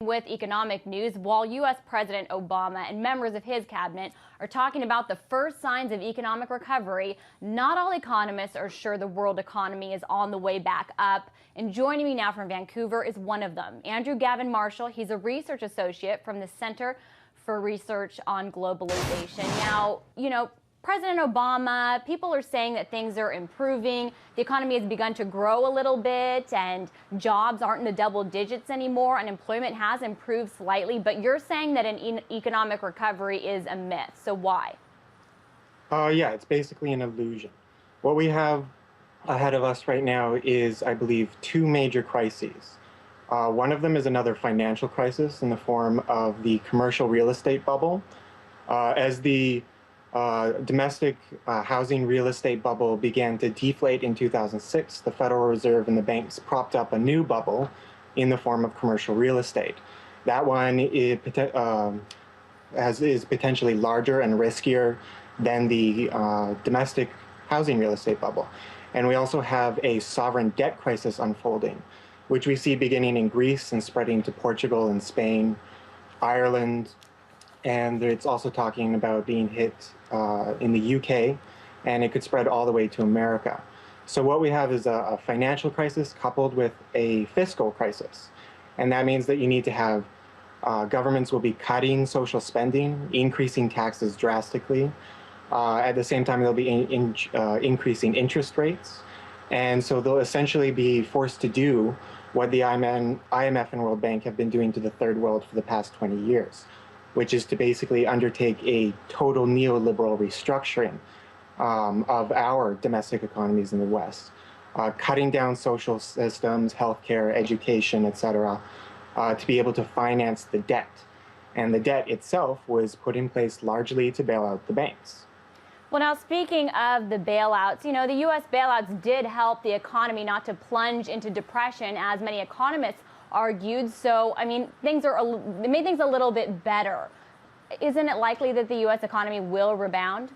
With economic news, while U.S. President Obama and members of his cabinet are talking about the first signs of economic recovery, not all economists are sure the world economy is on the way back up. And joining me now from Vancouver is one of them, Andrew Gavin Marshall. He's a research associate from the Center for Research on Globalization. Now, President Obama, people are saying that things are improving. The economy has begun to grow a little bit and jobs aren't in the double digits anymore. Unemployment has improved slightly, but you're saying that an economic recovery is a myth. So why? Yeah, it's basically an illusion. What we have ahead of us right now is, I believe, two major crises. One of them is another financial crisis in the form of the commercial real estate bubble. As the domestic housing real estate bubble began to deflate in 2006, the Federal Reserve and the banks propped up a new bubble in the form of commercial real estate. That one is potentially larger and riskier than the domestic housing real estate bubble. And we also have a sovereign debt crisis unfolding, which we see beginning in Greece and spreading to Portugal and Spain, Ireland, and it's also talking about being hit in the UK, and it could spread all the way to America. So what we have is a financial crisis coupled with a fiscal crisis. And that means that you need to have governments will be cutting social spending, increasing taxes drastically. At the same time, they'll be increasing interest rates. And so they'll essentially be forced to do what the IMF and World Bank have been doing to the third world for the past 20 years, which is to basically undertake a total neoliberal restructuring of our domestic economies in the West, cutting down social systems, healthcare, education, etc., to be able to finance the debt. And the debt itself was put in place largely to bail out the banks. Well, now speaking of the bailouts, the U.S. bailouts did help the economy not to plunge into depression, as many economists argued. So, it made things a little bit better. Isn't it likely that the U.S. economy will rebound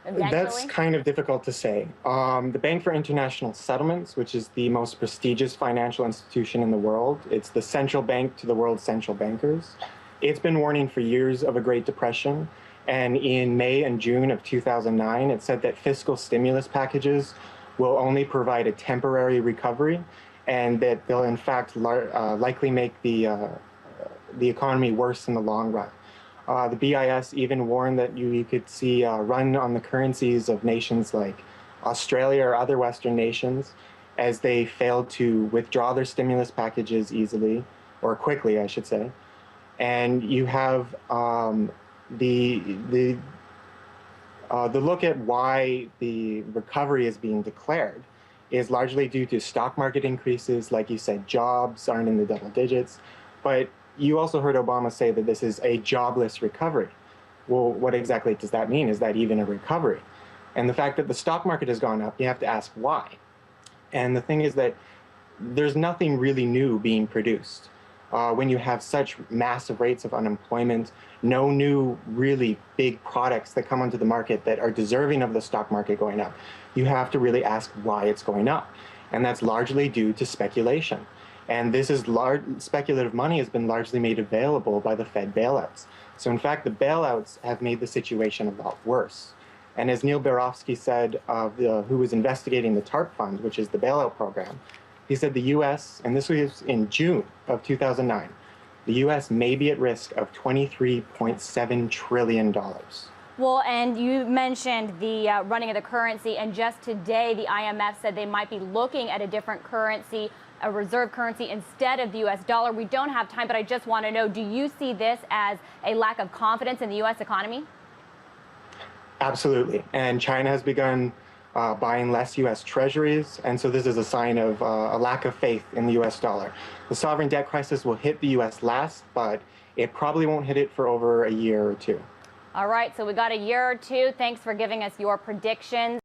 eventually? That's kind of difficult to say. The Bank for International Settlements, which is the most prestigious financial institution in the world, it's the central bank to the world's central bankers. It's been warning for years of a Great Depression. And in May and June of 2009, it said that fiscal stimulus packages will only provide a temporary recovery, and that they'll in fact likely make the economy worse in the long run. The BIS even warned that you could see a run on the currencies of nations like Australia or other Western nations as they failed to withdraw their stimulus packages easily, or quickly, I should say. And you have the look at why the recovery is being declared is largely due to stock market increases. Like you said, jobs aren't in the double digits, but you also heard Obama say that this is a jobless recovery. Well, what exactly does that mean? Is that even a recovery? And the fact that the stock market has gone up, you have to ask why. And the thing is that there's nothing really new being produced. When you have such massive rates of unemployment, no new really big products that come onto the market that are deserving of the stock market going up, you have to really ask why it's going up. And that's largely due to speculation. And this is speculative money has been largely made available by the Fed bailouts. So in fact, the bailouts have made the situation a lot worse. And as Neil Barofsky said, who was investigating the TARP fund, which is the bailout program, he said the U.S., and this was in June of 2009, the U.S. may be at risk of $23.7 trillion. Well, and you mentioned the running of the currency, and just today the IMF said they might be looking at a different currency, a reserve currency instead of the U.S. dollar. We don't have time, but I just want to know, do you see this as a lack of confidence in the U.S. economy? Absolutely. And China has begun buying less U.S. treasuries, and so this is a sign of a lack of faith in the U.S. dollar. The sovereign debt crisis will hit the U.S. last, but it probably won't hit it for over a year or two. All right, so we got a year or two. Thanks for giving us your predictions.